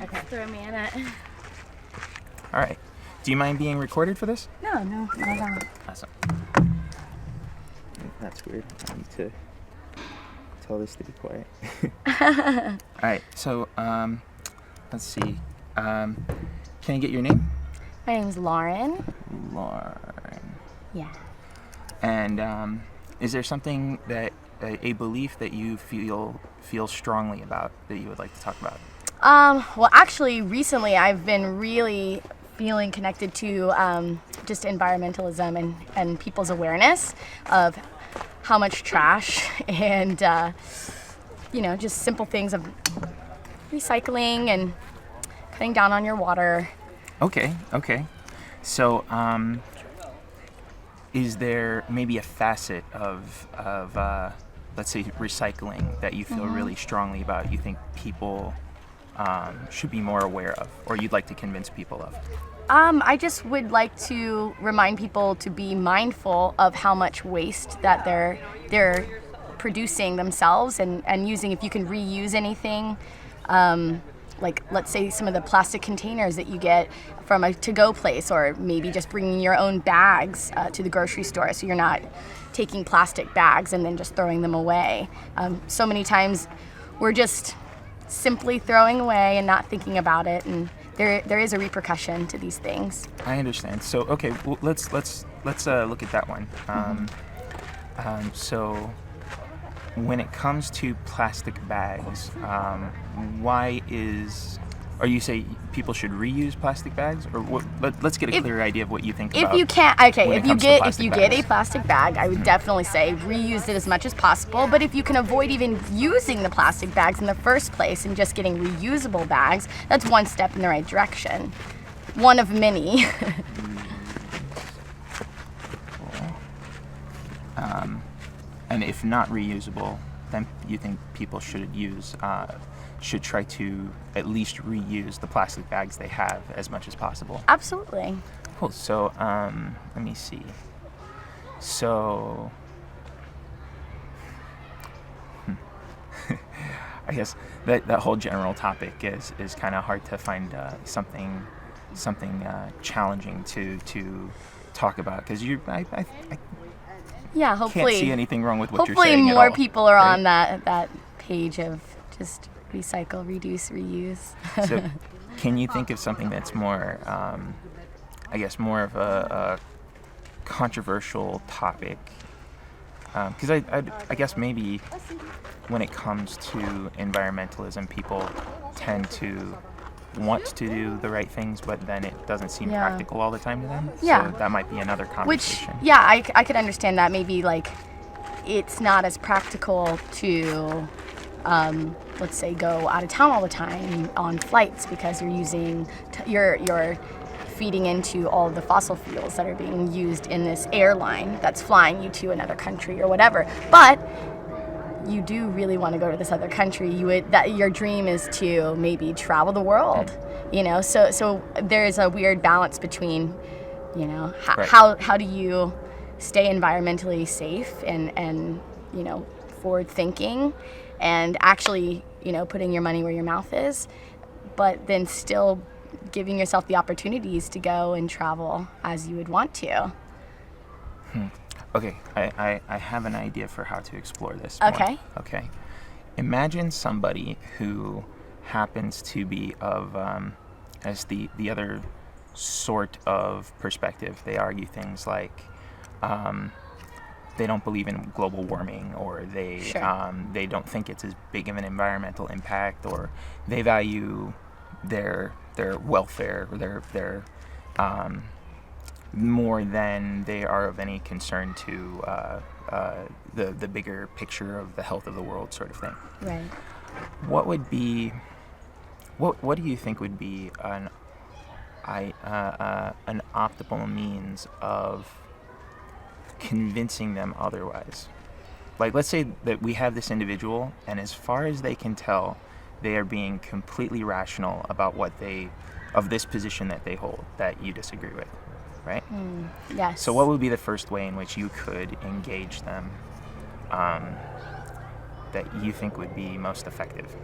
Okay. Throw a minute. All right. Do you mind being recorded for this? No, not at all. Awesome. That's weird. I need to tell this to be quiet. All right. So, let's see. Can I get your name? My name's Lauren. Lauren. Yeah. And is there something that a belief that you feel strongly about that you would like to talk about? Well, actually, recently I've been really feeling connected to just environmentalism and people's awareness of how much trash and, just simple things of recycling and cutting down on your water. Okay. So, is there maybe a facet of let's say, recycling that you feel really strongly about, you think people should be more aware of, or you'd like to convince people of? I just would like to remind people to be mindful of how much waste that they're producing themselves and using. If you can reuse anything, like let's say some of the plastic containers that you get from a to-go place, or maybe just bringing your own bags to the grocery store, so you're not taking plastic bags and then just throwing them away. So many times we're just simply throwing away and not thinking about it, and there is a repercussion to these things. I understand. So okay, well, let's look at that one. So when it comes to plastic bags, or you say people should reuse plastic bags, or what? Let's get a clear idea of what you think about. If you get bags. a plastic bag, I would definitely say reuse it as much as possible. But if you can avoid even using the plastic bags in the first place and just getting reusable bags, that's one step in the right direction. One of many. And if not reusable, then you think people should try to at least reuse the plastic bags they have as much as possible. Absolutely. Cool. So let me see. So I guess that whole general topic is kind of hard to find something challenging to talk about, because Yeah, hopefully. Can't see anything wrong with what you're Hopefully saying more at all, people are right? on that page of just recycle, reduce, reuse. So can you think of something that's more, more of a controversial topic? Because I guess maybe when it comes to environmentalism, people tend to want to do the right things, but then it doesn't seem practical all the time to them. Yeah. So that might be another conversation. I could understand that. Maybe like it's not as practical to, let's say, go out of town all the time on flights, because you're using, you're feeding into all of the fossil fuels that are being used in this airline that's flying you to another country or whatever. But you do really want to go to this other country. Your dream is to maybe travel the world, So there's a weird balance between, Right. how do you stay environmentally safe and forward thinking, and actually putting your money where your mouth is, but then still giving yourself the opportunities to go and travel as you would want to. Okay, I have an idea for how to explore this more. Okay. Imagine somebody who happens to be of, as the other sort of perspective. They argue things like they don't believe in global warming, or they don't think it's as big of an environmental impact, or they value their welfare, or their more than they are of any concern to the bigger picture of the health of the world, sort of thing. Right. What do you think would be an optimal means of convincing them otherwise? Like, let's say that we have this individual, and as far as they can tell, they are being completely rational about of this position that they hold that you disagree with. Right? Yes. So what would be the first way in which you could engage them that you think would be most effective?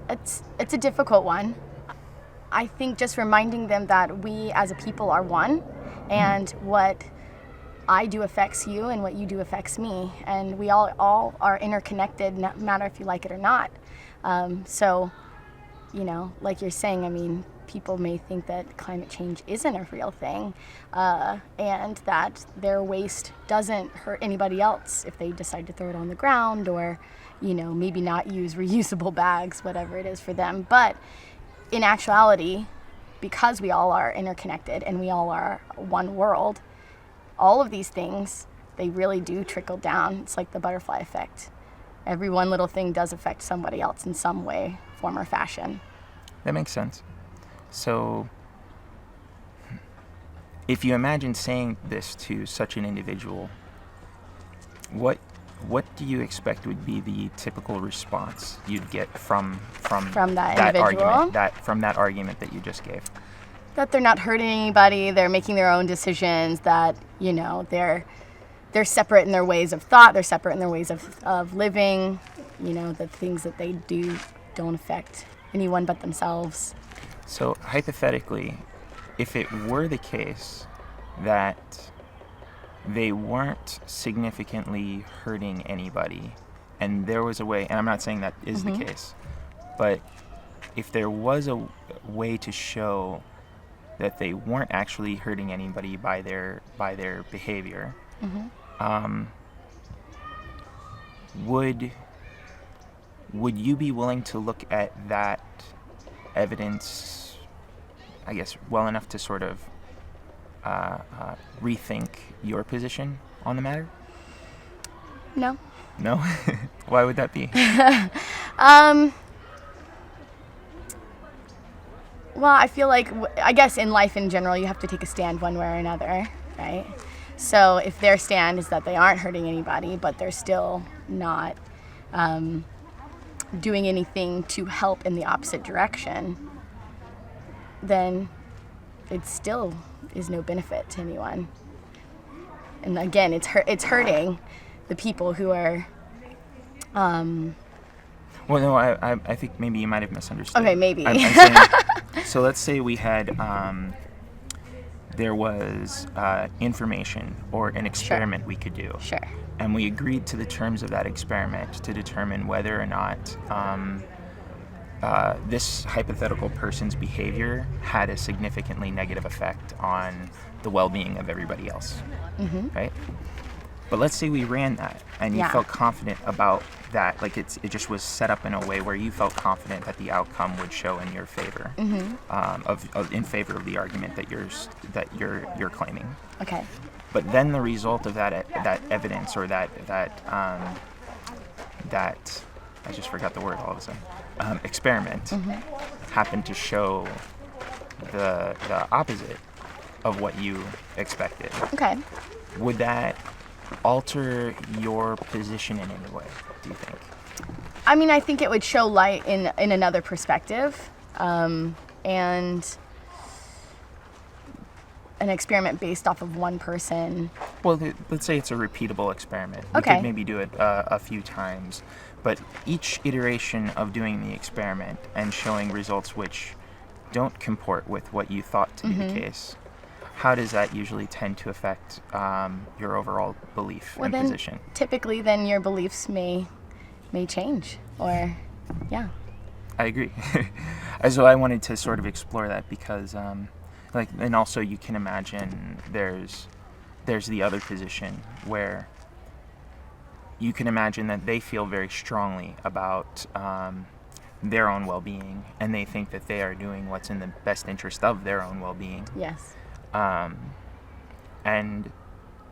it's a difficult one. I think just reminding them that we as a people are one, and what I do affects you and what you do affects me, and we all are interconnected, no matter if you like it or not. So, like you're saying, I mean, people may think that climate change isn't a real thing, and that their waste doesn't hurt anybody else if they decide to throw it on the ground, or maybe not use reusable bags, whatever it is for them. But in actuality, because we all are interconnected and we all are one world, all of these things, they really do trickle down. It's like the butterfly effect. Every one little thing does affect somebody else in some way, form, or fashion. That makes sense. So, if you imagine saying this to such an individual, what do you expect would be the typical response you'd get from that argument that you just gave? That they're not hurting anybody, they're making their own decisions, that, they're separate in their ways of thought, they're separate in their ways of living, the things that they do don't affect anyone but themselves. So hypothetically, if it were the case that they weren't significantly hurting anybody, and there was a way, and I'm not saying that is the case, but if there was a way to show that they weren't actually hurting anybody by their behavior, would you be willing to look at that evidence, I guess, well enough to sort of rethink your position on the matter? No. No? Why would that be? Well, I feel like, I guess in life in general, you have to take a stand one way or another, right? So if their stand is that they aren't hurting anybody, but they're still not doing anything to help in the opposite direction, then it still is no benefit to anyone. And again, it's hurting the people who are... Well, no, I think maybe you might have misunderstood. Okay, maybe. I'm saying, so let's say we had, there was information or an experiment we could do. Sure. And we agreed to the terms of that experiment to determine whether or not this hypothetical person's behavior had a significantly negative effect on the well-being of everybody else, right? But let's say we ran that, and you felt confident about that, like it just was set up in a way where you felt confident that the outcome would show in your favor, in favor of the argument that you're claiming. Okay. But then the result of that evidence, or that I just forgot the word all of a sudden, experiment, happened to show the opposite of what you expected. Okay. Would that alter your position in any way, do you think? I mean, I think it would show light in another perspective, and an experiment based off of one person. Well, let's say it's a repeatable experiment. We Okay. could maybe do it a few times, but each iteration of doing the experiment and showing results which don't comport with what you thought to be the case, how does that usually tend to affect your overall belief and position? Typically, then your beliefs may change, or I agree. So I wanted to sort of explore that because, and also you can imagine there's the other position where you can imagine that they feel very strongly about their own well-being, and they think that they are doing what's in the best interest of their own well-being. yes. And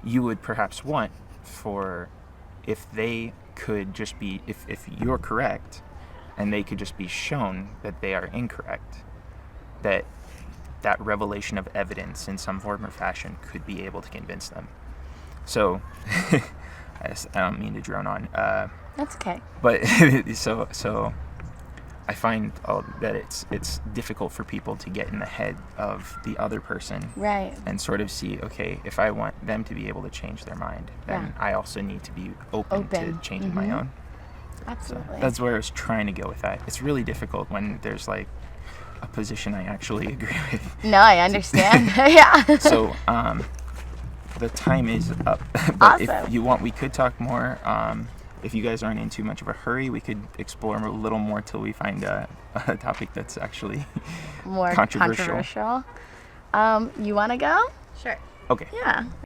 you would perhaps want for, if they could just be, if you're correct, and they could just be shown that they are incorrect, that revelation of evidence in some form or fashion could be able to convince them. So, I don't mean to drone on. That's okay. But so I find that it's difficult for people to get in the head of the other person, Right. and sort of see, okay, if I want them to be able to change their mind, then I also need to be open to changing my own. Absolutely. So that's where I was trying to go with that. It's really difficult when there's like a position I actually agree with. No, I understand. Yeah. So the time is up. But Awesome. if you want, we could talk more. If you guys aren't in too much of a hurry, we could explore a little more till we find a topic that's actually More controversial. You want to go? Sure. Okay. Yeah.